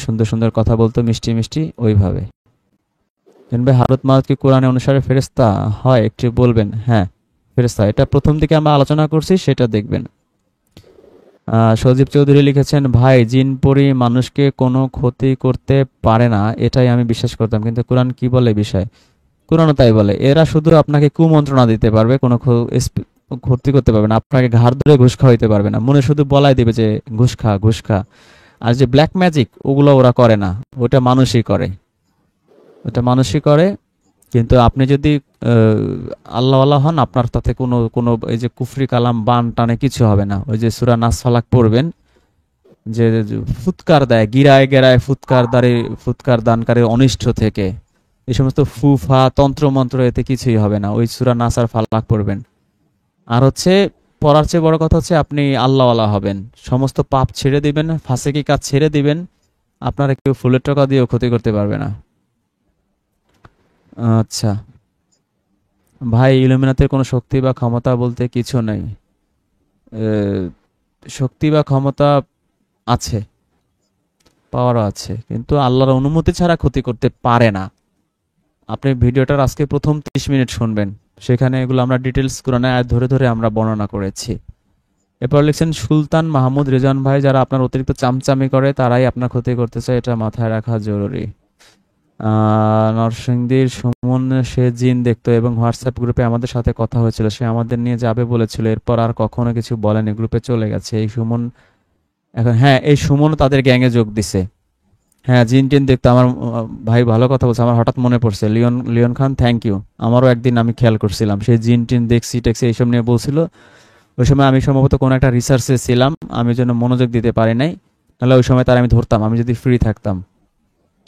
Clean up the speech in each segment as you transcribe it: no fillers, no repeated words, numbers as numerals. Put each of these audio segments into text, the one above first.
সুন্দর সুন্দর কথা বলতো মিষ্টি মিষ্টি, ওইভাবে। জানবে হারুত মারুত কি কোরআনে অনুসারে ফেরেশতা হয়, একটু বলবেন? হ্যাঁ, ফেরেশতা, এটা প্রথম দিকে আমরা আলোচনা করছি, সেটা দেখবেন। সজীব চৌধুরী লিখেছেন, ভাই জিন পরি মানুষকে কোনো ক্ষতি করতে পারে না, এটাই আমি বিশ্বাস করতাম, কিন্তু কোরআন কি বলে বিষয়? কোরআনও তাই বলে। এরা শুধু আপনাকে কুমন্ত্রণা দিতে পারবে, কোনো ক্ষতি করতে পারবে না, আপনাকে ঘাড় ধরে ঘুষ খাওয়াইতে পারবে না, মনে শুধু বলাই দিবে যে ঘুষ খা ঘুষ খা। আর যে ব্ল্যাক ম্যাজিক, ওগুলো ওরা করে না, ওটা মানুষই করে, ওটা মানুষই করে। কিন্তু আপনি যদি আল্লাহওয়ালা হন, আপনার তাতে কোনো কোনো এই যে কুফরি কালাম বান টানে কিছু হবে না। ওই যে সূরা নাস ফালাক পড়বেন, যে ফুৎকার দেয়, গিরায় গেরায় ফুৎকার দানকারী অনিষ্ট থেকে, এই সমস্ত ফুফা তন্ত্র মন্ত্র, এতে কিছুই হবে না। ওই সূরা নাস আর ফালাক পড়বেন। আর হচ্ছে পড়ার চেয়ে বড় কথা হচ্ছে আপনি আল্লাহওয়ালা হবেন, সমস্ত পাপ ছেড়ে দিবেন, ফাসেকি কাজ ছেড়ে দিবেন, আপনারা কেউ ফুলের টাকা দিয়েও ক্ষতি করতে পারবে না। আচ্ছা ভাই, ইলুমিনাতের কোনো শক্তি বা ক্ষমতা বলতে কিছু নেই। শক্তি বা ক্ষমতা আছে, পাওয়ারও আছে, কিন্তু আল্লাহর অনুমতি ছাড়া ক্ষতি করতে পারে না। আপনি ভিডিওটার আজকে প্রথম 30 মিনিট শুনবেন, সেখানে এগুলো আমরা ডিটেলস কোরআনে আয়াত ধরে ধরে আমরা বর্ণনা করেছি। এরপর লিখছেন সুলতান মাহমুদ রেজান, ভাই যারা আপনার অতিরিক্ত চামচামি করে তারাই আপনার ক্ষতি করতে চায়, এটা মাথায় রাখা জরুরি। নরসিংদীর সুমন, সে জিন দেখতো এবং হোয়াটসঅ্যাপ গ্রুপে আমাদের সাথে কথা হয়েছিল, সে আমাদের নিয়ে যাবে বলেছিল, এরপর আর কখনো কিছু বলেনি, গ্রুপে চলে গেছে। এই সুমন এখন, হ্যাঁ এই সুমন তাদের গ্যাংয়ে যোগ দিছে। হ্যাঁ জিন টিন দেখতো আমার ভাই, ভালো কথা বলছে, আমার হঠাৎ মনে পড়ছে, Leon Leon Khan, thank you. আমারও একদিন আমি খেয়াল করছিলাম, সেই জিন টিন দেখছি টেক্সি এইসব নিয়ে বলছিল। ওই সময় আমি সম্ভবত কোনো একটা রিসার্চে ছিলাম, আমি জন্য মনোযোগ দিতে পারি নাই, নাহলে ওই সময় তার আমি ধরতাম, আমি যদি ফ্রি থাকতাম।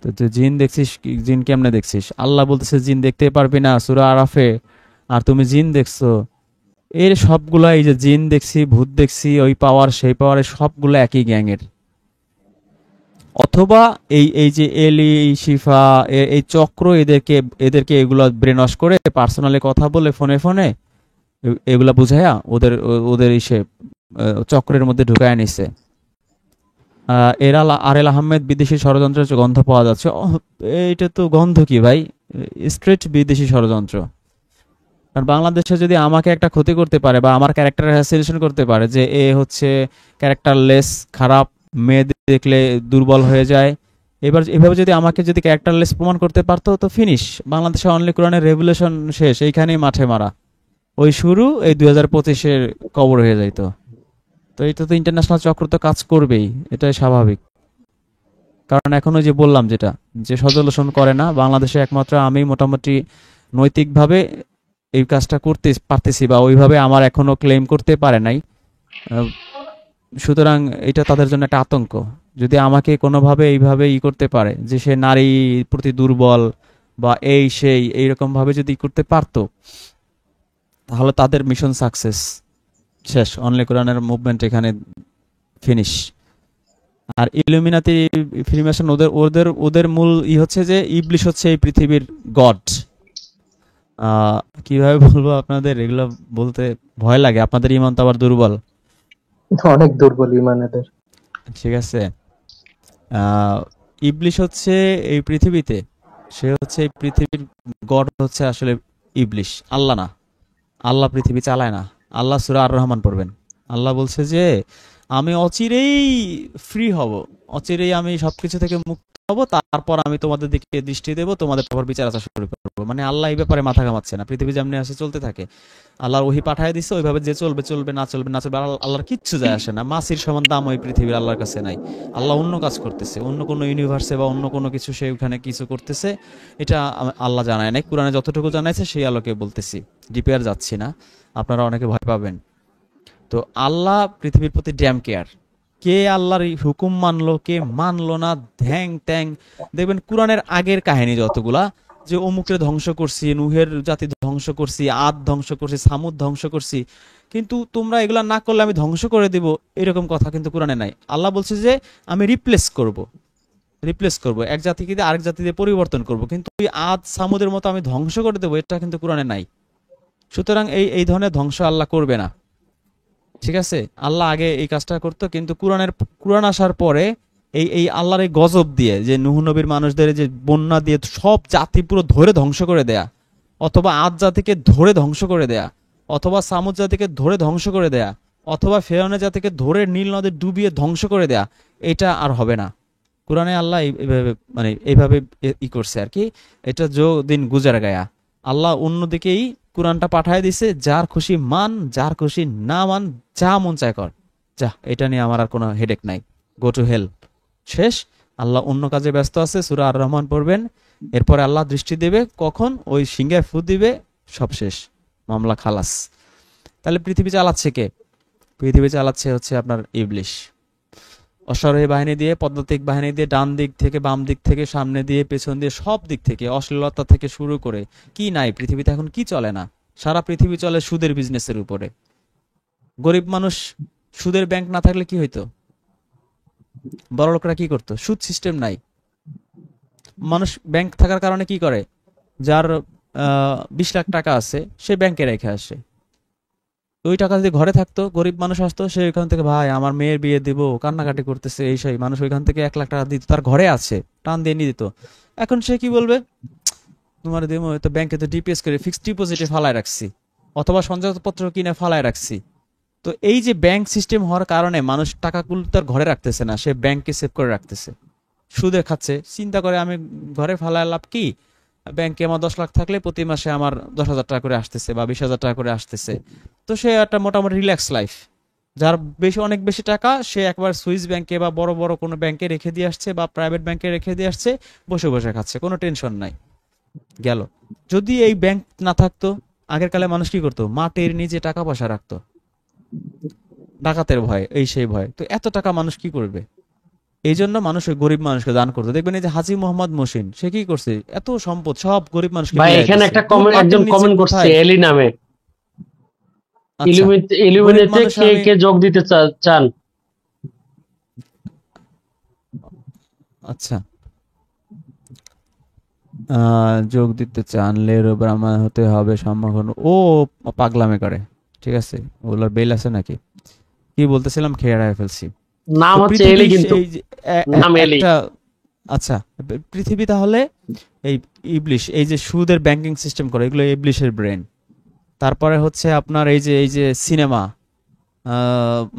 তো তুই জিন দেখছিস, জিন কেমনে দেখছিস? আল্লাহ বলতেছে জিন দেখতে পারবি না সূরা আরাফে, আর তুমি জিন দেখছো। এর সবগুলা, এই যে জিন দেখছি, ভূত দেখছি, ওই পাওয়ার সেই পাওয়ার, সবগুলো একই গ্যাংয়ের। অথবা এই এই যে এলি শিফা, এই চক্র এদেরকে এদেরকে এগুলো ব্রেন ওয়াশ করে পার্সোনালি কথা বলে ফোনে ফোনে এগুলা বুঝাইয়া ওদের ওদের ইসে চক্রের মধ্যে ঢুকায় নিছে। এরাল আরেল আহমেদ, বিদেশি ষড়যন্ত্রের গন্ধ পাওয়া যাচ্ছে। এইটা তো গন্ধ কি ভাই, স্ট্রেট বিদেশি ষড়যন্ত্র। কারণ বাংলাদেশে যদি আমাকে একটা ক্ষতি করতে পারে বা আমার ক্যারেক্টার অ্যাসিনেশন করতে পারে যে এ হচ্ছে ক্যারেক্টারলেস, খারাপ, মেয়ে দেখলে দুর্বল হয়ে যায়, এবার এভাবে যদি আমাকে যদি ক্যারেক্টারলেস প্রমাণ করতে পারতো, তো ফিনিশ, বাংলাদেশে অনলি কোরআনের রেভুলেশন শেষ, এইখানেই মাঠে মারা, ওই শুরু, এই 2025-এর কবর হয়ে যাইতো। তো এটা তো ইন্টারন্যাশনাল চক্র তো কাজ করবেই, এটাই স্বাভাবিক। কারণ এখন ওই যে বললাম যেটা, যে সজলসন করে না, বাংলাদেশে একমাত্র আমি মোটামুটি নৈতিকভাবে এই কাজটা করতে পারতেছি, বা ওইভাবে আমার এখনো ক্লেম করতে পারে নাই। আহ, সুতরাং এটা তাদের জন্য একটা আতঙ্ক। যদি আমাকে কোনোভাবে এইভাবে করতে পারে যে সে নারী প্রতি দুর্বল বা এই সেই এইরকম ভাবে যদি করতে পারতো, তাহলে তাদের মিশন সাকসেস, শেষ, অনলি কোরআনের মুভমেন্ট এখানে ফিনিশ। আর ইলুমিনাতি ফ্রিমেশন, ওদের ওদের ওদের মূল হচ্ছে যে ইবলিশ হচ্ছে এই পৃথিবীর গড। কিভাবে বলবো আপনাদের, এগুলো বলতে ভয় লাগে, আপনাদের ইমান তো আবার দুর্বল। অনেক দুর্বল ইমান এদের। ঠিক আছে, আহ, ইবলিশ হচ্ছে এই পৃথিবীতে, সে হচ্ছে এই পৃথিবীর গড, হচ্ছে আসলে ইবলিশ, আল্লাহ না। আল্লাহ পৃথিবী চালায় না। আল্লাহ সূরা আর রহমান পড়বেন, আল্লাহ বলছে যে আমি অচিরেই ফ্রি হব, অচিরেই আমি সবকিছু থেকে মুক্ত হব, তারপর আমি তোমাদের দিকে দৃষ্টি দেবো, তোমাদের পর বিচার আচার শুরু করবো। মানে আল্লাহ এই ব্যাপারে মাথা ঘামাচ্ছে না, পৃথিবী যেমনি আসে চলতে থাকে, আল্লাহর ওহি পাঠায় দিচ্ছে, ওইভাবে যে চলবে চলবে, না চলবে না চলবে, আল্লাহর কিচ্ছু যায় আসে না। মাসির সমান দাম ওই পৃথিবীর আল্লাহর কাছে নাই। আল্লাহ অন্য কাজ করতেছে, অন্য কোনো ইউনিভার্সে বা অন্য কোনো কিছু সে ওখানে কিছু করতেছে, এটা আল্লাহ জানায় নাই। কোরআনে যতটুকু জানাইছে সেই আলোকে বলতেছি, ডিপে আর যাচ্ছি না, আপনারা অনেকে ভয় পাবেন। তো আল্লাহ পৃথিবীর প্রতি ড্যাম কেয়ার। কে আল্লাহর এই হুকুম মানলো, কে মানলো না, ধ্যাং ত্যাং। দেখবেন কোরআনের আগের কাহিনী যতগুলা, যে অমুকরে ধ্বংস করছি, নুহের জাতি ধ্বংস করছি, আদ ধ্বংস করছি, সামুদ ধ্বংস করছি, কিন্তু তোমরা এগুলা না করলে আমি ধ্বংস করে দিব, এরকম কথা কিন্তু কোরআনে নাই। আল্লাহ বলছে যে আমি রিপ্লেস করব, এক জাতিকে দিয়ে আরেক জাতি দিয়ে পরিবর্তন করব, কিন্তু ওই আদ সামুদের মতো আমি ধ্বংস করে দেবো, এটা কিন্তু কোরআনে নাই। সুতরাং এই এই ধরনের ধ্বংস আল্লাহ করবে না। ঠিক আছে, আল্লাহ আগে এই কাজটা করতো, কিন্তু কোরআন আসার পরে এই আল্লাহর এই গজব দিয়ে, যে নূহ নবীর মানুষদের যে বন্যা দিয়ে সব জাতি পুরো ধরে ধ্বংস করে দেয়া, অথবা আদ জাতিকে ধরে ধ্বংস করে দেয়া, অথবা সামুদ জাতিকে ধরে ধ্বংস করে দেয়া, অথবা ফেরাউনের জাতিকে ধরে নীল নদে ডুবিয়ে ধ্বংস করে দেয়া, এটা আর হবে না। কোরআনে আল্লাহ এইভাবে মানে এইভাবে ই করছে আর কি। এটা যো দিন গুজার গায়া, আল্লাহ অন্যদিকেই কোরআনটা পাঠায় দিছে, যার খুশি মান, যার খুশি না মান, যা মন চায় কর, যা, এটা নিয়ে আমার আর কোনো হেডেক নাই, গো টু হেল, শেষ। আল্লাহ অন্য কাজে ব্যস্ত আছে, সূরা আর রহমান পড়বেন, এরপরে আল্লাহ দৃষ্টি দেবে কখন, ওই সিংহায় ফু দিবে, সব শেষ, মামলা খালাস। তাহলে পৃথিবী চালাচ্ছে কে? পৃথিবী চালাচ্ছে হচ্ছে আপনার ইবলিশ। অশ্বারোহী বাহিনী দিয়ে, পদাতিক বাহিনী দিয়ে, ডান দিক থেকে বাম দিক থেকে, সামনে দিয়ে পেছন দিয়ে, সব দিক থেকে, অশ্লীলতা থেকে শুরু করে কি নাই পৃথিবীতে, এখন কি চলে না? সারা পৃথিবী চলে সুদের বিজনেসের উপরে। গরিব মানুষ, সুদের ব্যাংক না থাকলে কি হইতো? বড় লোকরা কি করতো? সুদ সিস্টেম নাই, মানুষ ব্যাংক থাকার কারণে কি করে, যার 20 লাখ টাকা আছে সে ব্যাংকে রেখে আসে, ওই টাকা যদি ঘরে থাকতো, গরিব মানুষ আসতো, সে ওইখান থেকে, ভাই আমার মেয়ের বিয়ে দিব, কান্নাকাটি করতেছে, এই সেই, মানুষ ওইখান থেকে 1 লাখ টাকা দিত, তার ঘরে আছে, টান দিয়ে নিয়ে দিত। এখন সে কি বলবে, তোমার দিব তো ব্যাংকে তো ডিপিএস করে ফিক্সড ডিপোজিটে ফালায় রাখছি, অথবা সঞ্চয়পত্র কিনে ফালায় রাখছি। তো এই যে ব্যাংক সিস্টেম হওয়ার কারণে মানুষ টাকাগুলো তার ঘরে রাখতেছে না, সে ব্যাংকে সেভ করে রাখতেছে, সুদে খাচ্ছে। চিন্তা করে আমি ঘরে ফালায় লাভ কি, ব্যাংকে আমার 10 লাখ থাকলে প্রতি মাসে আমার 10,000 টাকা করে আসতেছে বা 20,000 টাকা করে আসতেছে। তো সে একটা মোটামুটি রিল্যাক্স লাইফ। যার বেশি, অনেক বেশি টাকা, সে একবার সুইস ব্যাংকে বা বড় বড় কোনো ব্যাংকে রেখে দিয়ে আসছে, বা প্রাইভেট ব্যাংকে রেখে দিয়ে আসছে, বসে বসে খাচ্ছে, কোনো টেনশন নাই, গেল। যদি এই ব্যাংক না থাকতো, আগের কালে মানুষ কি করতো, মাটির নিচে টাকা পয়সা রাখতো, ডাকাতের ভয়, এই সেই ভয়। তো এত টাকা মানুষ কি করবে? এই জন্য মানুষ ওই গরিব মানুষকে দান করতো। দেখবেন এই যে হাজী মোহাম্মদ মহসিন, সে কি করছে, এত সম্পদ সব গরিব মানুষকে ভাই মিলাই এখানে দিচ্ছে। একটা দূর কমেন্ট, মাটির একজন নিচে কমেন্ট করছে কোথায়? এলি নামে। আচ্ছা, গরিব ইলুমিনেতে মানুষ কে আমি, কে যোগ দিতে চান? আচ্ছা, যোগ দিতে চানলে ব্রাহ্মণ হতে হবে সম্মুখীন, ও পাগলামে করে, ঠিক আছে, ওগুলোর বেল আছে নাকি? কি বলতেছিলাম, খেয়ে হারায় ফেলছি। নাম তো হচ্ছে পৃথিবী এলি, কিন্তু এই যে নাম এলি। একটা, আচ্ছা, পৃথিবী তাহলে এই ইবলিশ, এই যে সুদের ব্যাংকিং সিস্টেম করে, এগুলো ইবলিশের ব্রেন। তারপরে হচ্ছে আপনার এই যে সিনেমা,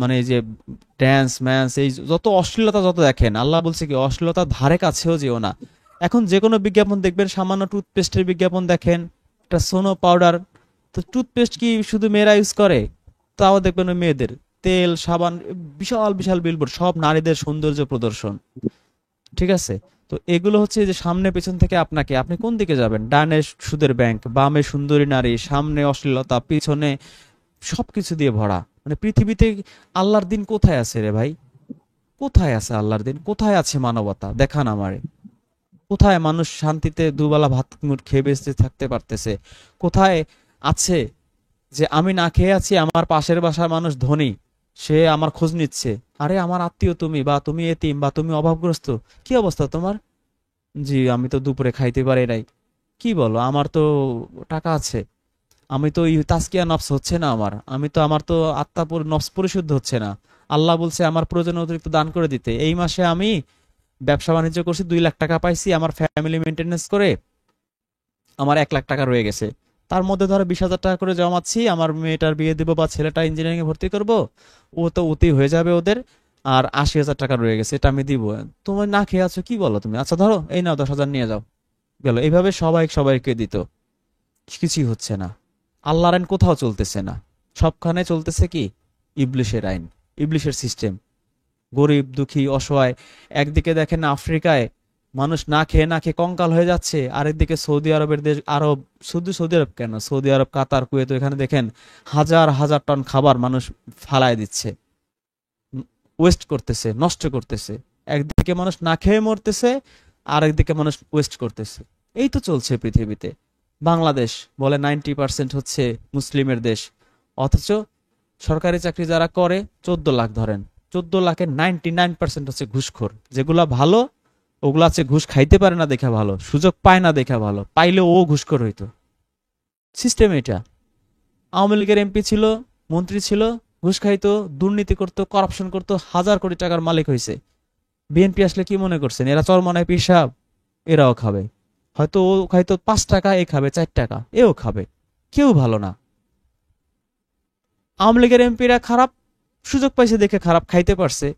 মানে এই যে ড্যান্স ম্যান্স, এই যত অশ্লীলতা যত দেখেন, আল্লাহ বলছে কি, অশ্লীলতার ধারে কাছেও যেও না। এখন যে কোনো বিজ্ঞাপন দেখবেন, সামান্য টুথপেস্টের বিজ্ঞাপন দেখেন, একটা সোনো পাউডার, তো টুথপেস্ট কি শুধু মেয়েরা ইউজ করে? তাও দেখবেন ওই মেয়েদের তেল সাবান, বিশাল বিশাল বিলবোর্ড, সব নারীদের সৌন্দর্য প্রদর্শন, ঠিক আছে। তো এগুলো হচ্ছে যে সামনে পেছন থেকে আপনাকে, আপনি কোন দিকে যাবেন? ডানে সুদের ব্যাংক, বামে সুন্দরী নারী, সামনে অশ্লীলতা, পিছনে সবকিছু দিয়ে ভরা। মানে পৃথিবীতে আল্লাহর দিন কোথায় আছে রে ভাই? কোথায় আছে আল্লাহর দিন? কোথায় আছে মানবতা? দেখান আমারে। কোথায় মানুষ শান্তিতে দুবেলা ভাত মুঠ খেয়ে বেঁচে থাকতে পারতেছে? কোথায় আছে যে আমি না খেয়ে আছি, আমার পাশের বাসার মানুষ ধনী, সে আমার খোঁজ নিচ্ছে, আরে আমার আত্মীয় তুমি, বা তুমি এতিম, বা তুমি অভাবগ্রস্ত, কি অবস্থা তোমার? জি আমি তো দুপুরে খাইতে পারি নাই। কি বলো, আমার তো টাকা আছে, আমি তো তাজকিয়া নফস হচ্ছে না আমার, আমি তো, আমার তো আত্মা নফস পরিশুদ্ধ হচ্ছে না। আল্লাহ বলছে আমার প্রয়োজনে অতিরিক্ত দান করে দিতে। এই মাসে আমি ব্যবসা বাণিজ্য করছি, 2 লাখ টাকা পাইছি, আমার ফ্যামিলি মেনটেনেন্স করে আমার 1 লাখ টাকা রয়ে গেছে। তার মধ্যে ধরো 20,000 টাকা করে জমাচ্ছি, আমার মেয়েটার বিয়ে দেবো বা ছেলেটা ইঞ্জিনিয়ারিং এ ভর্তি করব, ও তো ওতেই হয়ে যাবে ওদের। আর 80,000 টাকা রয়ে গেছে, এটা আমি দিব। তুমি না খেয়ে আছো, কি বলো তুমি? আচ্ছা ধরো, এই নাও 10,000 নিয়ে যাও, গেল। এইভাবে সবাই সবাইকে দিত, কিছুই হচ্ছে না। আল্লাহর আইন কোথাও চলতেছে না, সবখানে চলতেছে কি, ইবলিশের আইন, ইবলিশের সিস্টেম। গরিব দুঃখী অসহায়, একদিকে দেখেন আফ্রিকায় মানুষ না খেয়ে না খেয়ে কঙ্কাল হয়ে যাচ্ছে, আরেকদিকে সৌদি আরবের দেশ, আরব, শুধু সৌদি আরব কেন, সৌদি আরব, কাতার, কুয়েত, এখানে দেখেন হাজার হাজার টন খাবার মানুষ ফালায় দিচ্ছে, ওয়েস্ট করতেছে, নষ্ট করতেছে। একদিকে মানুষ না খেয়ে মরতেছে, আর একদিকে মানুষ ওয়েস্ট করতেছে। এই তো চলছে পৃথিবীতে। বাংলাদেশ বলে 90% হচ্ছে মুসলিমের দেশ, অথচ সরকারি চাকরি যারা করে 14 লাখ ধরেন, 14 লাখের 99% হচ্ছে ঘুষখোর। যেগুলা ভালো ওগুলা আছে ঘুষ খাইতে পারে না দেখা ভালো, সুযোগ পায় না দেখা ভালো, পাইলে ও ঘুষখোর হইতো। সিস্টেম এটা। আওয়ামী লীগের এমপি ছিল, মন্ত্রী ছিল, ঘুষ খাইতো, দুর্নীতি করতো, করাপশন করতো, হাজার কোটি টাকার মালিক হয়েছে। বিএনপি আসলে কি মনে করছেন এরা চরমনায় পিসাব? এরাও খাবে, হয়তো ও হয়তো 5 টাকা, এ খাবে 4 টাকা, এও খাবে। কেউ ভালো না। আওয়ামী লীগের এমপিরা খারাপ, সুযোগ পাইছে দেখে খারাপ, খাইতে পারছে।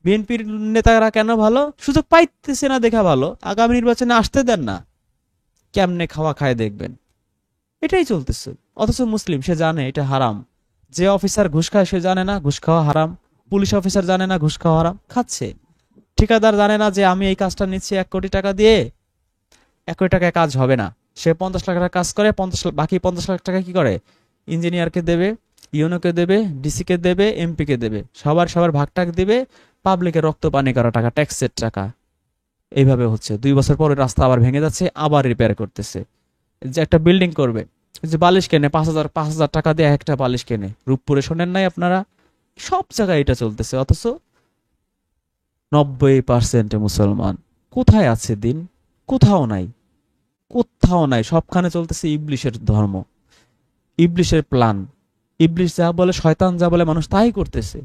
বিএনপির নেতারা কেন ভালো? সুযোগ পাইতেছে না দেখা ভালো। আগামী নির্বাচনে আসতে দেন না, কেমনে খাওয়া খায় দেখবেন। এটাই চলতেছে। অথচ মুসলিম, সে জানে এটা হারাম। যে অফিসার ঘুষ খায় সে জানে না ঘুষ খাওয়া হারাম। পুলিশ অফিসার জানে না ঘুষ খাওয়া হারাম, খাচ্ছে। ঠিকাদার জানে না যে আমি এই কাজটা নিচ্ছি 1 কোটি টাকা দিয়ে, 1 কোটি টাকায় কাজ হবে না। সে 50 লাখ টাকা কাজ করে, বাকি 50 লাখ টাকা কি করে? ইঞ্জিনিয়ারকে দেবে, ইউনোকে দেবে, ডিসিকে দেবে, এমপিকে দেবে, সবার সবার ভাগটাক দিবে। পাবলিকের রক্ত পানি করা টাকা, ট্যাক্সের টাকা। এইভাবে হচ্ছে। 2 বছর পরে রাস্তা আবার ভেঙে যাচ্ছে, আবার রিপেয়ার করতেছে। যে একটা বিল্ডিং করবে, যে বালিশ কেনে 5,000 টাকা দিয়ে একটা বালিশ কেনে, রূপপুরে শোনেন নাই আপনারা? সব জায়গায় এটা চলতেছে। অথচ 90% মুসলমান। কোথায় আছে দিন? কোথাও নাই, কোথাও নাই। সবখানে চলতেছে ইবলিশের ধর্ম, ইবলিশের প্ল্যান। ইবলিশ যা বলে, শয়তান যা বলে, মানুষ তাই করতেছে।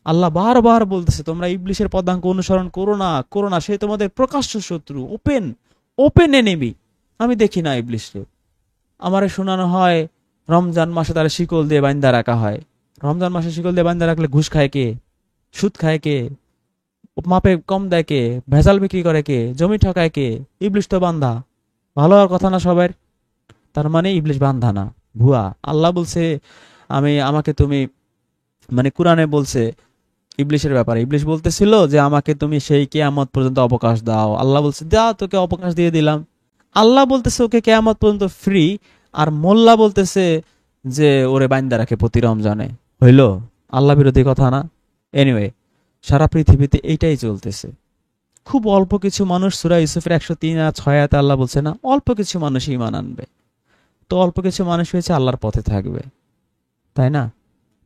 আল্লাহ বারবার বলতেছে তোমরা ইবলিশের পদাঙ্ক অনুসরণ করো না, করো না। সে তোমাদের প্রকাশ্য শত্রু, ওপেন ওপেন এনিমি। আমি দেখি না ইবলিশকে। আমারে শোনানো হয় রমজান মাসে তারা শিকল দিয়ে বান্ধা রাখা হয়। রমজান মাসে শিকল দিয়ে বান্ধা রাখলে ঘুষ খায় কে? সুদ খায় কে? মাপে কম দেয় কে? ভেজাল বিক্রি করে কে? জমি ঠকায় কে? ইবলিশ তো বান্ধা। ভালো হওয়ার কথা না সবার? তার মানে ইবলিশ বান্ধা না, ভুয়া। আল্লাহ বলছে আমাকে তুমি, মানে কোরআনে বলছে ইবলিশের ব্যাপারে, ইবলিশ বলতেছিল যে আমাকে তুমি সেই কিয়ামত পর্যন্ত অবকাশ দাও। আল্লাহ বলছে দাও, তোকে অবকাশ দিয়ে দিলাম। আল্লাহ বলতেছে ওকে কিয়ামত পর্যন্ত ফ্রি, আর মোল্লা বলতেছে যে ওরে বাইন্দা রাখে প্রতি রমজানে। হইল আল্লাহ বিরোধী কথা না? এনিওয়ে, সারা পৃথিবীতে এইটাই চলতেছে। খুব অল্প কিছু মানুষ, সূরা ইউসুফের 103-6 আল্লাহ বলছে না, অল্প কিছু মানুষ ঈমান আনবে। তো অল্প কিছু মানুষ হয়েছে আল্লাহর পথে থাকবে, তাই না?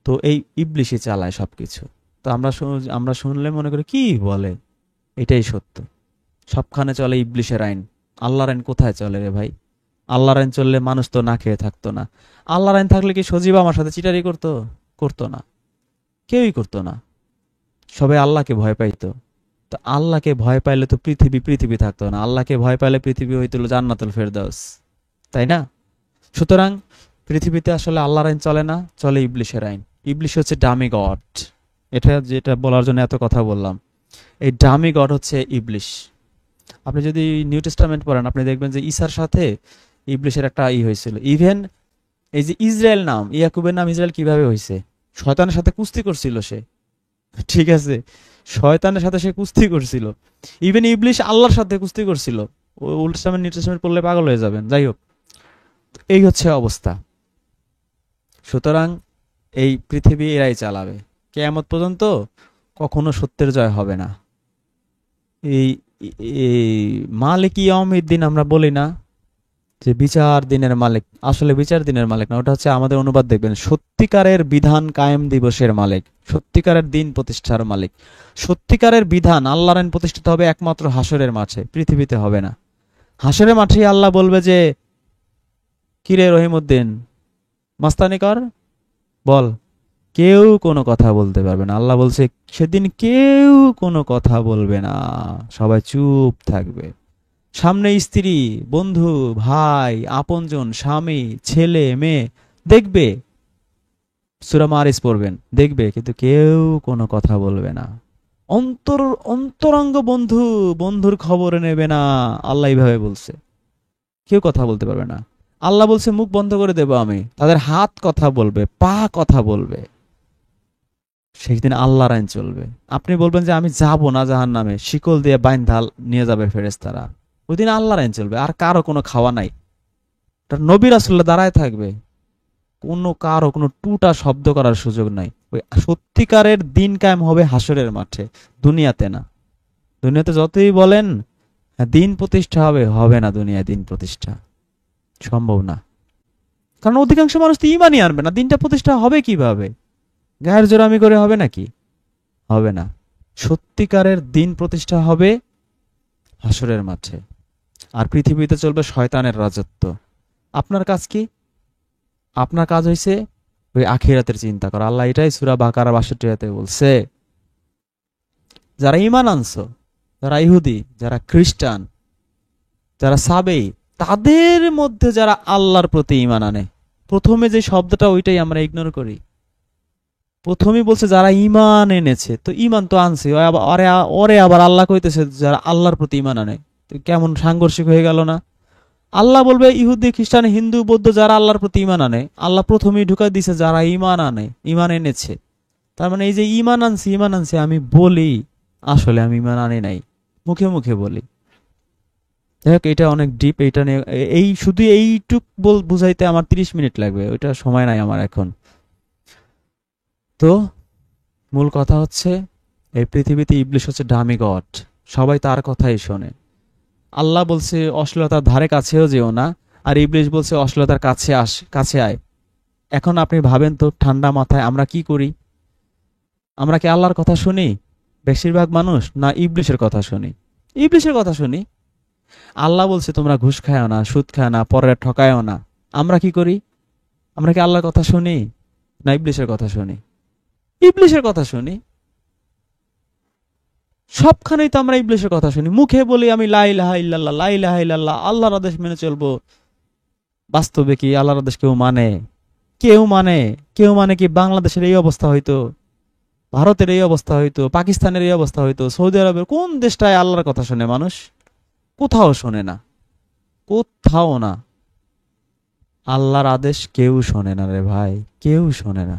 তো এই ইবলিশই চালায় সবকিছু। তো আমরা শুনলে মনে করি কি বলে, এটাই সত্য। সবখানে চলে ইবলিশের আইন। আল্লাহর আইন কোথায় চলে রে ভাই? আল্লাহর আইন চললে মানুষ তো না খেয়ে থাকতো না। আল্লাহর আইন থাকলে কি সজীব আমার সাথে চিটারি করতো? করতো না, কেউই করতো না। সবাই আল্লাহকে ভয় পাইতো। তো আল্লাহকে ভয় পাইলে তো পৃথিবী থাকতো না। আল্লাহকে ভয় পাইলে পৃথিবী হইতো জান্নাতুল ফেরদাউস, তাই না? সুতরাং পৃথিবীতে আসলে আল্লাহর আইন চলে না, চলে ইবলিশের আইন। ইবলিশ হচ্ছে ডামি গড। এটা যেটা বলার জন্য এত কথা বললাম, এই ডামি গড হচ্ছে ইবলিশ। আপনি যদি নিউ টেস্টামেন্ট পড়েন, আপনি দেখবেন যে ঈসার সাথে ইবলিশের একটা হয়েছিল। ইভেন এই যে ইসরায়েল নাম, ইয়াকুবের নাম ইসরায়েল কিভাবে হয়েছে? শয়তানের সাথে কুস্তি করছিল সে, ঠিক আছে? শয়তানের সাথে সে কুস্তি করছিল। ইভেন ইবলিশ আল্লাহর সাথে কুস্তি করছিল। ওল্ড টেস্টামেন্ট নিউ টেস্টামেন্ট পড়লে পাগল হয়ে যাবেন। যাই হোক, এই হচ্ছে অবস্থা। সুতরাং এই পৃথিবী এরাই চালাবে কিয়ামত পর্যন্ত। কখনো সত্যের জয় হবে না। এই এই মালিক ইয়াউমিদ্দিন আমরা বলি না, যে বিচার দিনের মালিক? আসলে বিচার দিনের মালিক না, ওটা হচ্ছে আমাদের অনুবাদ দেখবেন সত্যিকারের বিধান কায়েম দিবসের মালিক, সত্যিকারের দিন প্রতিষ্ঠার মালিক। সত্যিকারের বিধান, আল্লাহর আইন প্রতিষ্ঠিত হবে একমাত্র হাসরের মাঠে, পৃথিবীতে হবে না। হাসরের মাঠে আল্লাহ বলবে যে কিরে রহিমউদ্দিন, মাস্তানি কর, বল। কেউ কোনো কথা বলতে পারবে না। আল্লাহ বলছে সেদিন কেউ কোনো কথা বলবে না, সবাই চুপ থাকবে। সামনে স্ত্রী, বন্ধু, ভাই, আপনজন, স্বামী, ছেলে, মেয়ে দেখবে, সূরা মারিস পড়বেন, দেখবে, কিন্তু কেউ কোনো কথা বলবে না। অন্তরঙ্গ বন্ধু বন্ধুর খবর নেবে না, আল্লাহ এইভাবে বলছে। কেউ কথা বলতে পারবে না। আল্লাহ বলছে মুখ বন্ধ করে দেব আমি, তাদের হাত কথা বলবে, পা কথা বলবে। সেই দিন আল্লাহর আইন চলবে। আপনি বলবেন যে আমি যাব না জাহান্নামে, শিকল দিয়ে বাইন্ধাল নিয়ে যাবে ফেরেশতারা। ওই দিন আল্লাহর আইন চলবে, আর কারো কোনো খাওয়া নাই। নবী রাসূলুল্লাহ দাঁড়ায় থাকবে, কারো কোনো টুটা শব্দ করার সুযোগ নাই। ওই সত্যিকারের দিন কায়েম হবে হাসরের মাঠে, দুনিয়াতে না। দুনিয়াতে যতই বলেন দিন প্রতিষ্ঠা হবে, হবে না দুনিয়ায় দিন প্রতিষ্ঠা, সম্ভব না। কারণ অধিকাংশ মানুষ তো ঈমানই আনবে না। দিনটা প্রতিষ্ঠা হবে কিভাবে? গায়ের জোরামি করে হবে নাকি? হবে না। সত্যিকারের দিন প্রতিষ্ঠা হবে হাসরের মাঠে, আর পৃথিবীতে চলবে শয়তানের রাজত্ব। আপনার কাজ কি? আপনার কাজ হইছে ওই আখিরাতের চিন্তা করা। আল্লাহ এটাই সূরা বাকারা ৬২ বলছে, যারা ঈমান আনছো যারা ইহুদি, যারা খ্রিস্টান, যারা সাবেই, তাদের মধ্যে যারা আল্লাহর প্রতি ঈমান আনে, প্রথমে যে শব্দটা ওইটাই আমরা ইগনোর করি। প্রথমেই বলছে যারা ঈমান এনেছে, তো ঈমান তো আনছে, ওরে আবার আল্লাহ কইতেছে যারা আল্লাহর প্রতি ঈমান আনে। তো কেমন সাংঘর্ষিক হয়ে গেল না? আল্লাহ বলবে ইহুদি, খ্রিস্টান, হিন্দু, বৌদ্ধ যারা আল্লাহর প্রতি ঈমান আনে, আল্লাহ প্রথমেই ঢুকাই দিছে যারা ঈমান আনে, ঈমান এনেছে। তার মানে এই যে ঈমান আনছি আমি বলি, আসলে আমি ঈমান আনি নাই, মুখে মুখে বলি। যাই হোক, এটা অনেক ডিপ, এইটা নিয়ে এই শুধু এইটুক বুঝাইতে আমার 30 মিনিট লাগবে, ওইটা সময় নাই আমার এখন। তো মূল কথা হচ্ছে, এই পৃথিবীতে ইবলিশ হচ্ছে ডামি গড, সবাই তার কথাই শোনে। আল্লাহ বলছে অশ্লীলতার ধারে কাছেও যেও না, আর ইবলিশ বলছে অশ্লীলতার কাছে আয়। এখন আপনি ভাবেন তো, ঠান্ডা মাথায় আমরা কি করি? আমরা কি আল্লাহর কথা শুনি বেশিরভাগ মানুষ, না ইবলিশের কথা শুনি? ইবলিশের কথা শুনি। আল্লাহ বলছে তোমরা ঘুষ খায়ও না, সুদ খায় না, পরের ঠকায়ও না। আমরা কি করি? আমরা কি আল্লাহর কথা শুনি, না ইবলিশের কথা শুনি? ইবলিশের কথা শুনি। সবখানেই তো আমরা ইবলিশের কথা শুনি। মুখে বলি আমি লা ইলাহা ইল্লাল্লাহ, লা ইলাহা ইল্লাল্লাহ, আল্লাহর আদেশ মেনে চলবো। বাস্তবে কি আল্লাহর আদেশ কেউ মানে? কেউ মানে কি বাংলাদেশের এই অবস্থা হইতো, ভারতের এই অবস্থা হইতো, পাকিস্তানের এই অবস্থা হইতো, সৌদি আরবের কোন দেশটায় আল্লাহর কথা শুনে মানুষ? কোথাও শোনে না, কোথাও না। আল্লাহর আদেশ কেউ শোনে না রে ভাই, কেউ শোনে না।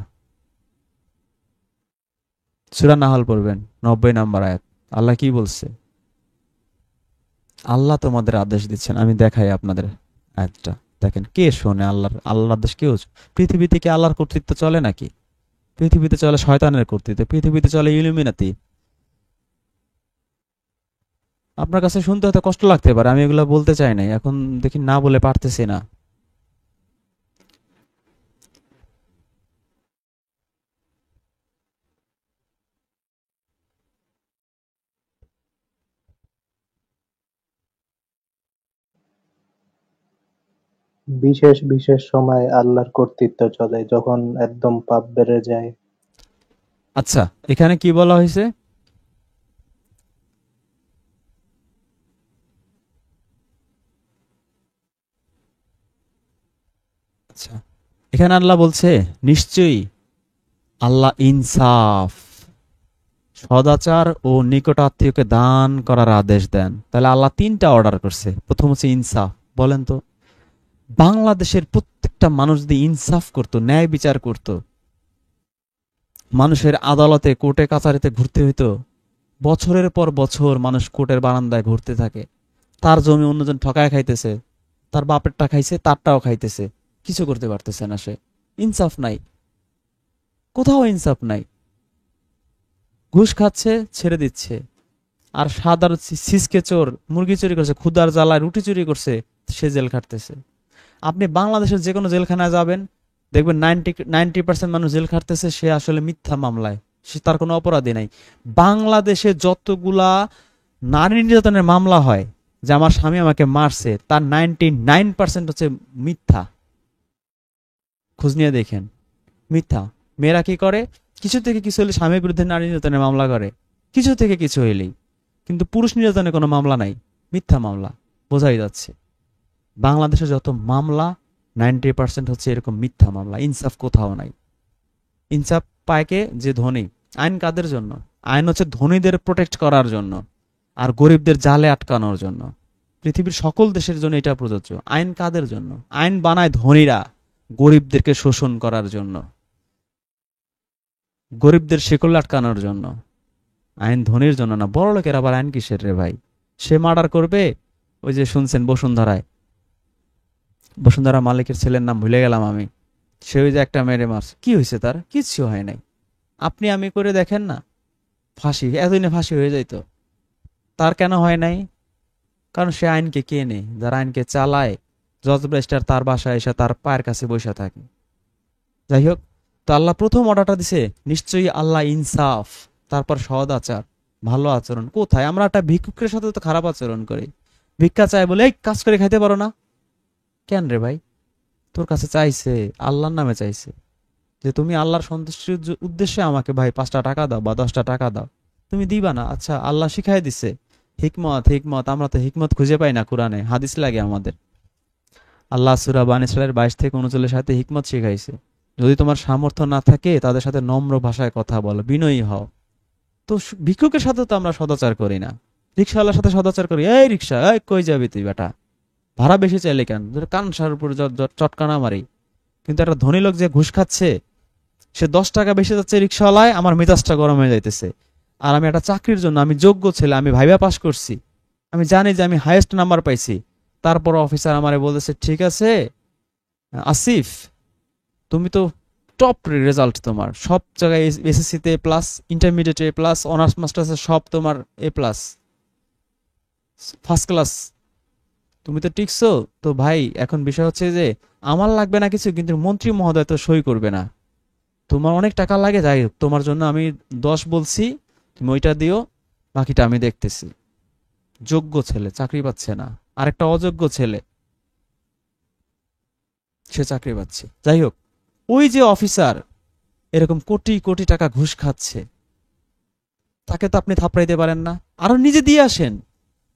সূরা নাহল পড়বেন, 90 নম্বর আয়াত। আল্লাহ কি বলছে? আল্লাহ তোমাদের আদেশ দিচ্ছেন, আমি দেখাই আপনাদের আয়াতটা। দেখেন কে শোনে আল্লাহর আদেশ? কেউ। পৃথিবীতে কি আল্লাহর কর্তৃত্ব চলে নাকি? পৃথিবীতে চলে শয়তানের কর্তৃত্ব, পৃথিবীতে চলে ইলুমিনাতি। আপনার কাছে শুনতে হয়তো কষ্ট লাগতে পারে, আমি এগুলো বলতে চাই নাই, এখন দেখি না বলে পারতেছি না। বিশেষ বিশেষ সময় আল্লাহর কর্তৃত্ব চলে, যখন একদম পাপ বেড়ে যায়। আচ্ছা, এখানে কি বলা হয়েছে? আচ্ছা, এখানে আল্লাহ বলছে নিশ্চয়ই আল্লাহ ইনসাফ, সদাচার ও নিকটাত্মীয়কে দান করার আদেশ দেন। তাহলে আল্লাহ 3টা অর্ডার করছে। প্রথম হচ্ছে ইনসাফ। বলেন তো, বাংলাদেশের প্রত্যেকটা মানুষ যদি ইনসাফ করত, ন্যায় বিচার করত, মানুষের আদালতে, কোর্টে কাছারিতে ঘুরতে হইতো, বছরের পর বছর মানুষ কোর্টের বারান্দায় ঘুরতে থাকে, তার জমি অন্যজন ঠকায় খাইতেছে, তার বাপেরটা খাইছে, তারটাও খাইতেছে, কিছু করতে পারতেছে না সে। ইনসাফ নাই, কোথাও ইনসাফ নাই। ঘুষ খাচ্ছে, ছেড়ে দিচ্ছে। আর সাধারণ সিসকে চোর, মুরগি চুরি করছে, ক্ষুধার জ্বালায় রুটি চুরি করছে, সে জেল খাটতেছে। আপনি বাংলাদেশের যে কোনো জেলখানায় যাবেন, দেখবেন 90% মানুষ জেল খাটতেছে, সে আসলে মিথ্যা মামলায়, সে তার কোনো অপরাধী নাই। বাংলাদেশে যতগুলা নারী নির্যাতনের মামলা হয়, যে আমার স্বামী আমাকে মারছে, তার 99% হচ্ছে মিথ্যা। খোঁজ নিয়ে দেখেন, মিথ্যা। মেয়েরা কি করে? কিছু থেকে কিছু হলে স্বামীর বিরুদ্ধে নারী নির্যাতনের মামলা করে, কিছু থেকে কিছু হইলেই। কিন্তু পুরুষ নির্যাতনের কোনো মামলা নাই, মিথ্যা মামলা। বোঝাই যাচ্ছে বাংলাদেশে যত মামলা 90% হচ্ছে এরকম মিথ্যা মামলা। ইনসাফ কোথাও নাই। ইনসাফ পায় কে? যে ধনী। আইন কাদের জন্য? আইন হচ্ছে ধনীদের প্রোটেক্ট করার জন্য, আর গরিবদের জালে আটকানোর জন্য। পৃথিবীর সকল দেশের জন্য এটা প্রযোজ্য। আইন কাদের জন্য? আইন বানায় ধনীরা গরিবদেরকে শোষণ করার জন্য, গরিবদের শিকল আটকানোর জন্য। আইন ধনীর জন্য না। বড় লোকের আবার আইন কিসের রে ভাই? সে মার্ডার করবে, ওই যে শুনছেন বসুন্ধরা মালিকের ছেলের নাম ভুলে গেলাম আমি, সে ওই যে একটা মেরে মারছে, কি হয়েছে? তার কিচ্ছু হয় নাই। আপনি আমি করে দেখেন না, ফাঁসি, এতদিনে ফাঁসি হয়ে যাইতো। তার কেন হয় নাই? কারণ সে আইনকে কেনে, যারা আইনকে চালায়, জজ ব্যারিস্টার তার বাসায় এসে তার পায়ের কাছে বসে থাকে। যাই হোক, তো আল্লাহ প্রথম অর্ডারটা দিছে নিশ্চয়ই আল্লাহ ইনসাফ, তারপর সদাচার, ভালো আচরণ। কোথায়? আমরা একটা ভিক্ষুকের সাথে তো খারাপ আচরণ করি। ভিক্ষা চাই বলে এই কাজ করে খাইতে পারো না কেন রে ভাই? তোর কাছে চাইছে, আল্লাহর নামে চাইছে, যে তুমি আল্লাহর সন্তুষ্টির উদ্দেশ্যে আমাকে ভাই 5টা টাকা দাও বা 10টা টাকা দাও। তুমি দিবা না, আচ্ছা আল্লাহ শিখাই দিছে হিকমত হিকমত, আমরা তো হিকমত খুঁজে পাই না কোরআনে, হাদিস লাগে আমাদের। আল্লাহ সূরা বানী ইসরাঈলের 22 থেকে 39 আয়াতে হিকমত শিখাইছে। যদি তোমার সামর্থ্য না থাকে তাদের সাথে নম্র ভাষায় কথা বলো, বিনয়ী হও। তো ভিক্ষুকের সাথে তো আমরা সদাচার করি না, রিক্সাওয়ালার সাথে সদাচার করি। এই রিক্সা, এই কই যাবি তুই বেটা, ভাড়া বেশি চাইলে কেন, কান সার উপর চটকানা মারি। কিন্তু একটা ধনী লোক যে ঘুষ খাচ্ছে, সে 10 টাকা বেশি যাচ্ছে রিক্সাওয়ালায়, আমার মেজাজটা গরম হয়ে যাইতেছে। আর আমি একটা চাকরির জন্য, আমি যোগ্য ছেলে, আমি ভাইবা পাস করছি, আমি জানি যে আমি হাইয়েস্ট নাম্বার পাইছি, তারপর অফিসার আমারে বলতেছে ঠিক আছে আসিফ, তুমি তো টপ রেজাল্ট, তোমার সব জায়গায় এসএসসিতে এ প্লাস, ইন্টারমিডিয়েটে এ প্লাস, অনার্স মাস্টার্সে সব তোমার এ প্লাস, ফার্স্ট ক্লাস, তুমি তো টিকছো। তো ভাই এখন বিষয় হচ্ছে যে আমার লাগবে না কিছু, কিন্তু মন্ত্রী মহোদয় তো সই করবে না। তোমার অনেক টাকা লাগে, যাই হোক তোমার জন্য আমি 10 বলছি, তুমি ওইটা দিও, বাকিটা আমি দেখতেছি। যোগ্য ছেলে চাকরি পাচ্ছে না, আরেকটা অযোগ্য ছেলে সে চাকরি পাচ্ছে। যাই হোক, ওই যে অফিসার এরকম কোটি কোটি টাকা ঘুষ খাচ্ছে, তাকে তো আপনি থাপড়াইতে পারেন না, আরো নিজে দিয়ে আসেন,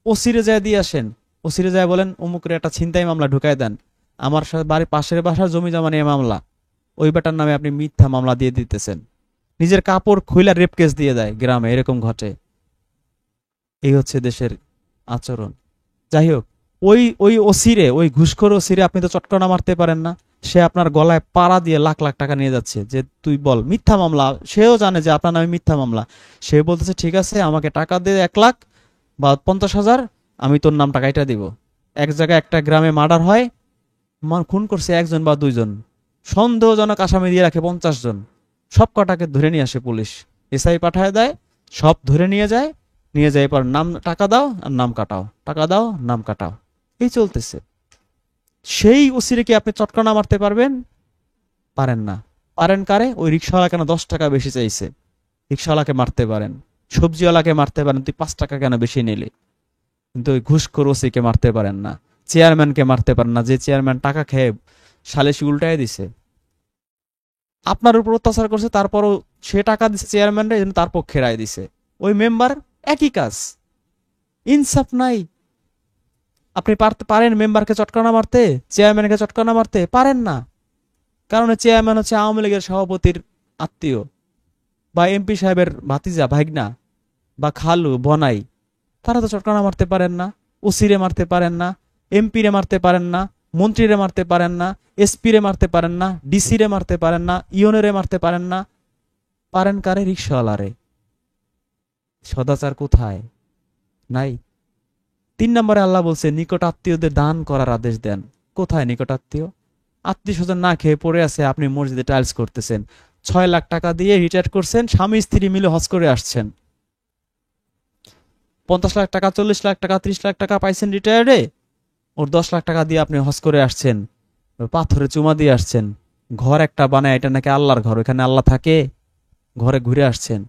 ওসিরে যায় দিয়ে আসেন, ওসিরে যায় বলেন অমুকের একটা ছিনতাই মামলা ঢুকায় দেন, আমার সাথে বাড়ির পাশের বাসার জমি জমা নিয়ে মামলা, ওই বেটার নামে আপনি মিথ্যা মামলা দিয়ে দিতেছেন। নিজের কাপড় খুইলা রেপ কেস দিয়ে দেয়, গ্রামে এরকম ঘটে। এই হচ্ছে দেশের আচরণ। যাই হোক, ওই ওই ওসিরে, ওই ঘুষখোর ওসিরে আপনি তো চটকানা মারতে পারেন না। সে আপনার গলায় পাড়া দিয়ে লাখ লাখ টাকা নিয়ে যাচ্ছে, যে তুই বল মিথ্যা মামলা, সেও জানে যে আপনার নামে মিথ্যা মামলা। সে বলতেছে ঠিক আছে আমাকে টাকা দে 1 লাখ বা 50,000, আমি তোর নাম টাকাইটা দিব। এক জায়গায় একটা গ্রামে মার্ডার হয়, খুন করছে 1 জন বা 2 জন, সন্দেহজনক আসামি দিয়ে রাখে 50 জন, সব কটাকে ধরে নিয়ে আসে পুলিশ, এসআই পাঠায় দেয়, সব ধরে নিয়ে যায়, নিয়ে যায় পর নাম টাকা দাও আর নাম কাটাও, টাকা দাও নাম কাটাও, এই চলতেছে। সেই ওসিরে কি আপনি চটকানা মারতে পারবেন? পারেন না। পারেন কারে? ওই রিক্সাওয়ালা কেন 10 টাকা বেশি চাইছে, রিক্সাওয়ালাকে মারতে পারেন, সবজিওয়ালাকে মারতে পারেন, তুই 5 টাকা কেন বেশি নিলি। কিন্তু ওই ঘুষখোর ওসিকে মারতে পারেন না, চেয়ারম্যানকে মারতে পারেন না, যে চেয়ারম্যান টাকা খেয়ে সালিশি উল্টায় দিছে, আপনার উপর অত্যাচার করছে, তারপরও সে টাকা দিছে চেয়ারম্যানরা, এই জন্য তার পক্ষে রায় দিছে। ওই মেম্বার একই কাজ, ইনসাফ নাই। আপনি পারেন মেম্বারকে চটকানা মারতে, চেয়ারম্যানকে চটকানা মারতে পারেন না, কারণ চেয়ারম্যান হচ্ছে আওয়ামী লীগের সভাপতির আত্মীয়, বা এমপি সাহেবের ভাতিজা ভাগনা বা খালু বনাই, তারা তো চটকানা মারতে পারেন না, ওসিরে মারতে পারেন না, এমপি রে মারতে পারেন না, মন্ত্রীরে মারতে পারেন না, এসপি রে মারতে পারেন না, ডিসি রে মারতে পারেন না, ইউনিয়নে মারতে পারেন না। পারেন কারে? রিক্সাওয়ালারে। সদাচার কোথায়? নাই। 3 নম্বরে আল্লাহ বলছে নিকট আত্মীয়দের দান করার আদেশ দেন। কোথায় নিকট আত্মীয়? আত্মীয় স্বজন না খেয়ে পড়ে আছে, আপনি মসজিদে টাইলস করতেছেন, 6 লাখ টাকা দিয়ে রিটায়ার করছেন, স্বামী স্ত্রী মিলে হজ করে আসছেন, 50 লাখ টাকা 40 লাখ টাকা 30 লাখ টাকা পাইছেন রিটায়ারে, ওর 10 লাখ টাকা দিয়ে আপনি হজ করে আসছেন, পাথরে চুমা দিয়ে আসছেন, ঘর একটা বানায়, এটা নাকি আল্লাহর ঘর, ওখানে আল্লাহ থাকে, ঘরে ঘুরে আসছেন,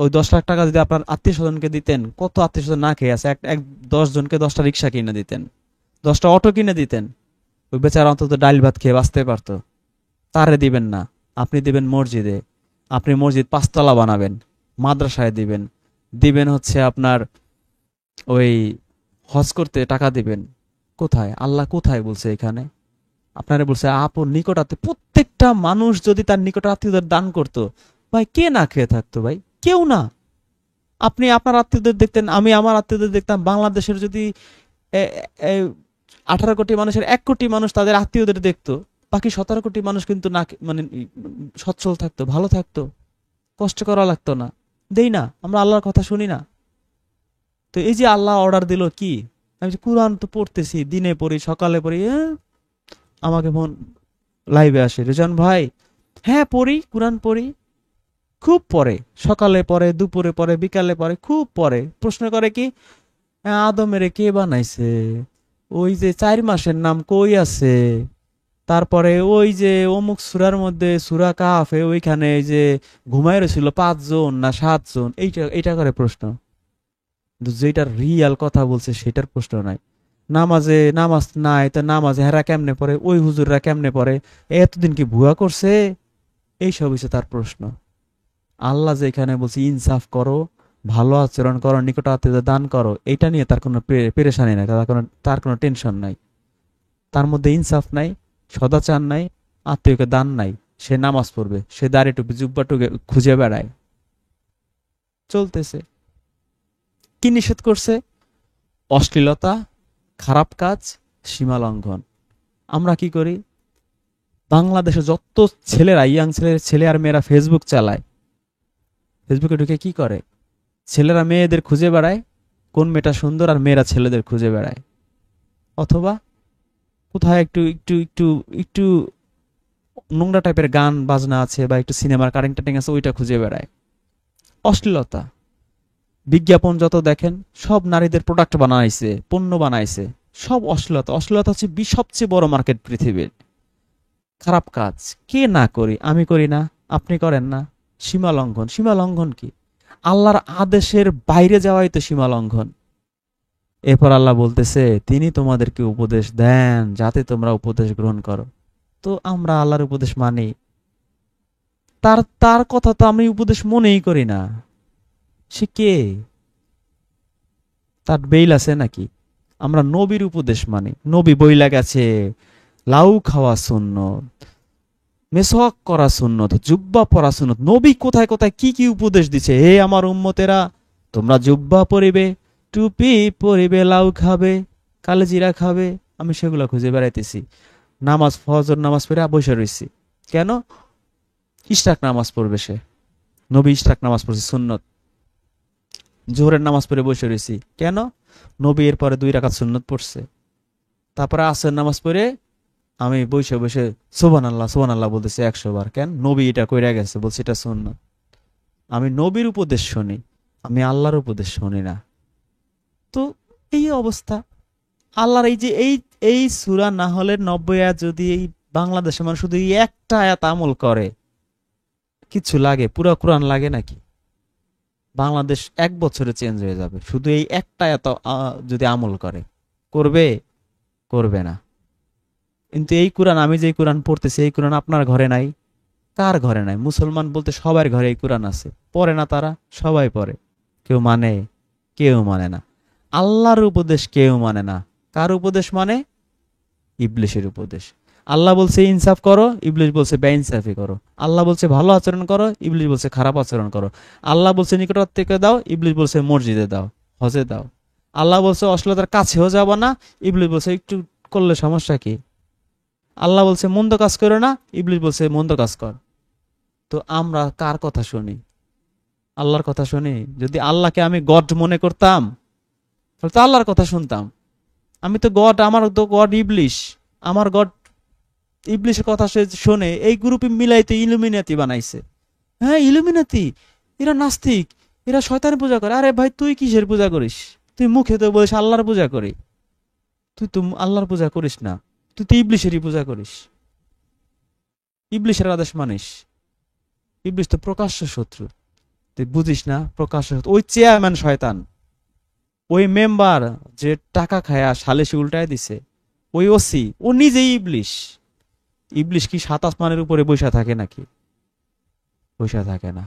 ওই 10 লাখ টাকা যদি আপনার আত্মীয় স্বজনকে দিতেন, কত আত্মীয় স্বজন না খেয়ে আছে, 10 জনকে 10টা রিক্সা কিনে দিতেন, 10টা অটো কিনে দিতেন, ওই বেচারা অন্তত ডাল ভাত খেয়ে বাঁচতে পারতো। তারে দিবেন না, আপনি দিবেন মসজিদে, আপনি মসজিদ 5 তলা বানাবেন, মাদ্রাসায় দিবেন, দিবেন হচ্ছে আপনার ওই হজ করতে টাকা দিবেন। কোথায়? আল্লাহ কোথায় বলছে এখানে? আপনারা বলছে আপন নিকট আত্মীয়। প্রত্যেকটা মানুষ যদি তার নিকট আত্মীয়দের দান করতো, ভাই কে না খেয়ে থাকতো? ভাই কেউ না। আপনি আপনার আত্মীয়দের দেখতেন, আমি আমার আত্মীয়দের দেখতাম। বাংলাদেশের যদি 18 কোটি মানুষের 1 কোটি মানুষ তাদের আত্মীয়দের দেখতো, বাকি 17 কোটি মানুষ কিন্তু না মানে সচ্ছল থাকতো, ভালো থাকতো, কষ্ট করা লাগতো না। দেই না, আমরা আল্লাহর কথা শুনি না। তো এই যে আল্লাহ অর্ডার দিল কি, আমি যে কোরআন তো পড়তেছি, দিনে পড়ি সকালে পড়ি, আমাকে মন লাইভে আসে রেজান ভাই, হ্যাঁ পড়ি, কোরআন পড়ি, খুব পড়ে, সকালে পড়ে, দুপুরে পড়ে, বিকালে পড়ে, খুব পড়ে। প্রশ্ন করে কি, আদমেরে কে বানাইছে, ওই যে 4 মাসের নাম কই আছে, তারপরে ওই যে অমুক সূরার মধ্যে সূরা কাফে ওইখানে যে ঘুমায় রয়েছিল 5 জন না 7 জন, এইটা করে প্রশ্ন। যেটা রিয়াল কথা বলছে সেটার প্রশ্ন নাই। নামাজ নাই, তো নামাজে হেরা কেমনে পড়ে, ওই হুজুররা কেমনে পড়ে, এতদিন কি ভুয়া করছে, এইসব হচ্ছে তার প্রশ্ন। আল্লাহ যে এখানে বলছে ইনসাফ করো, ভালো আচরণ করো, নিকট আত্মীয়দের দান করো, এটা নিয়ে তার কোনো পেরেশানি নাই, তার কোনো টেনশন নাই। তার মধ্যে ইনসাফ নাই, সদাচার নাই, আত্মীয়কে দান নাই। সে নামাজ পড়বে, সে দাড়ি টুপি জুব্বা টুপি খুঁজে বেড়ায়, চলতেছে। কি নিষেধ করছে? অশ্লীলতা, খারাপ কাজ, সীমা লঙ্ঘন। আমরা কি করি? বাংলাদেশে যত ছেলেরা, ইয়াং ছেলে আর মেয়েরা ফেসবুক চালায়, ফেসবুকে ঢুকে কি করে? ছেলেরা মেয়েদের খুঁজে বেড়ায়, কোন মেয়েটা সুন্দর, আর মেয়েরা ছেলেদের খুঁজে বেড়ায়। অথবা কোথায় একটু একটু একটু একটু নোংরা টাইপের গান বাজনা আছে, বা একটু সিনেমার কাটিং টাটিং আছে, ওইটা খুঁজে বেড়ায়। অশ্লীলতা, বিজ্ঞাপন যত দেখেন সব নারীদের প্রোডাক্ট বানাইছে, পণ্য বানাইছে, সব অশ্লীলতা। অশ্লীলতা হচ্ছে সবচেয়ে বড় মার্কেট পৃথিবীর। খারাপ কাজ কে না করি? আমি করি না, আপনি করেন না। সীমা লঙ্ঘন। সীমা লঙ্ঘন কি? আল্লাহর আদেশের বাইরে যাওয়াই তো সীমা লঙ্ঘন। এরপর আল্লাহ বলতেছে তিনি তোমাদেরকে উপদেশ দেন যাতে তোমরা উপদেশ গ্রহণ করো। তো আমরা আল্লাহর উপদেশ মানি, তার তার কথা তো আমি উপদেশ মনেই করি না। সে কে? তার বেইল আছে নাকি? আমরা নবীর উপদেশ মানি। নবী বইলা গেছে লাউ খাওয়া সুন্নত, মেসওয়াক করা সুন্নত, জুব্বা পরা সুন্নত। নবী কোথায় কোথায় কি কি উপদেশ দিছে! হে আমার উম্মতেরা, তোমরা জুব্বা পরিবে, টুপি পরিবে, লাউ খাবে, কালেজিরা খাবে। আমি সেগুলো খুঁজে বেড়াইতেছি। নামাজ, ফজর নামাজ পড়ে বসে রয়েছি কেন? ইশরাক নামাজ পড়বে সে। নবী ইশরাক নামাজ পড়ছে সুন্নত। জোহরের নামাজ পড়ে বসে রয়েছি কেন? নবী এর পরে 2 রাকাত সুন্নত পড়ছে। তারপরে আসর নামাজ পড়ে আমি বসে বসে সুবহানাল্লাহ সুবহানাল্লাহ বলতেছি 100 বার। কেন? নবী এটা কইরা গেছে, বলছে এটা সুন্নত। আমি নবীর উপদেশ শুনি, আমি আল্লাহর উপদেশ শুনি না। তো এই অবস্থা। আল্লাহর এই যে এই এই সূরা নাহলের 90 আয়াত যদি এই বাংলাদেশে মানুষ শুধু এই একটা আয়াত আমল করে, কিছু লাগে? পুরো কোরআন লাগে নাকি? বাংলাদেশ 1 বছরে চেঞ্জ হয়ে যাবে শুধু এই একটা আয়াত যদি আমল করে। করবে? করবে না। কিন্তু এই কোরআন, আমি যে কোরআন পড়তেছি, এই কোরআন আপনার ঘরে নাই। কার ঘরে নাই? মুসলমান বলতে সবার ঘরে এই কোরআন আছে। পড়ে না তারা? সবাই পড়ে। কেউ মানে? কেউ মানে না। আল্লাহর উপদেশ কেউ মানে না। কার উপদেশ মানে? ইবলিশের উপদেশ। আল্লাহ বলছে ইনসাফ করো, ইবলিশ বলছে বেইনসাফি করো। আল্লাহ বলছে ভালো আচরণ করো, ইবলিশ বলছে খারাপ আচরণ করো। আল্লাহ বলছে নিকটাত্মীয়কে দাও, ইবলিশ বলছে মসজিদে দাও, হজে দাও। আল্লাহ বলছে অশ্লীলতার কাছেও যাব না, ইবলিশ বলছে একটু করলে সমস্যা কি? আল্লাহ বলছে মন্দ কাজ করো না, ইবলিশ বলছে মন্দ কাজ কর। তো আমরা কার কথা শুনি? আল্লাহর কথা শুনি। যদি আল্লাহকে আমি গড মনে করতাম তাহলে তো আল্লাহর কথা শুনতাম। আমি তো গড, আমার তো গড ইবলিশ। আমার গড ইবলিশের কথা সে শোনে, এই গ্রুপে মিলাইতে ইলুমিনাতি বানাইছে। হ্যাঁ, ইলুমিনাতি, এরা নাস্তিক, এরা শয়তানের পূজা করে। আরে ভাই, তুই কিসের পূজা করিস? তুই মুখে তো বলিস আল্লাহর পূজা করি, তুই তো আল্লাহর পূজা করিস না, তুই তো ইবলিশেরই পূজা করিস, ইবলিশের আদেশ মানিস। ইবলিশ তো প্রকাশ্য শত্রু, তুই বুঝিস না? প্রকাশ্য শত্রু। ওই চেয়ারম্যান শয়তান, ওই মেম্বার যে টাকা খায়া সালিশি উল্টায় দিছে, ওই ওসি, ও নিজেই ইবলিশ। ইবলিশ কি 7 আসমানের উপরে বসে থাকে নাকি? বসে থাকে না।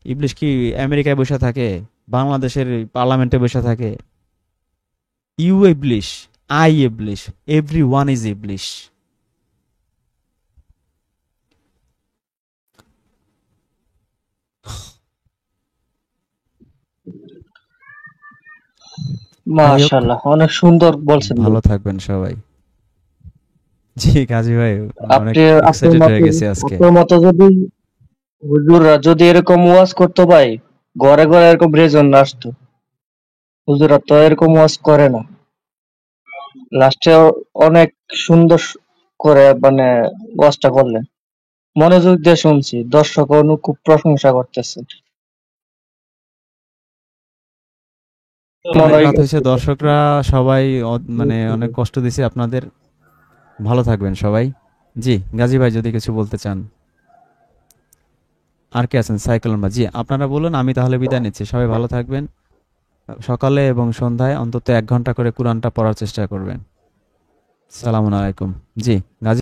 ইবলিশ কি আমেরিকায় বসে থাকে? বাংলাদেশের পার্লামেন্টে বসে থাকে? You Iblish, I Iblish, everyone is ইবলিশ। যাই হোক, মাশাআল্লাহ, অনেক সুন্দর বলছেন ভাই। ভালো থাকবেন সবাই। জি কাজী ভাই, অনেক আপনি আপনার এক্সাইটেড হয়ে মতো, গেছি আজকে। আপনার মতো যদি হুজুররা যদি এরকম ওয়াজ করতো ভাই, ঘরে ঘরে এরকম রেজন আসতো। হুজুররা তো এরকম ওয়াজ করে না। লাস্টে অনেক সুন্দর করে মানে ওয়াজটা করলেন। মনোযোগ দিয়ে শুনছি, দর্শক খুব প্রশংসা করতেছে। মনে অনেক হয় রাত হয়েছে, দর্শকরা সবাই মানে অনেক কষ্ট দিছে আপনাদের। ভালো থাকবেন সবাই। জি গাজী ভাই, যদি কিছু বলতে চান। আর কে আছেন? সাইকেল বা জি, আপনারা বলুন, আমি তাহলে বিদায় নিচ্ছি। সবাই ভালো থাকবেন। সকালে এবং সন্ধ্যায় অন্তত 1 ঘন্টা করে কোরআনটা পড়ার চেষ্টা করবেন। সালামু আলাইকুম। জি গাজী।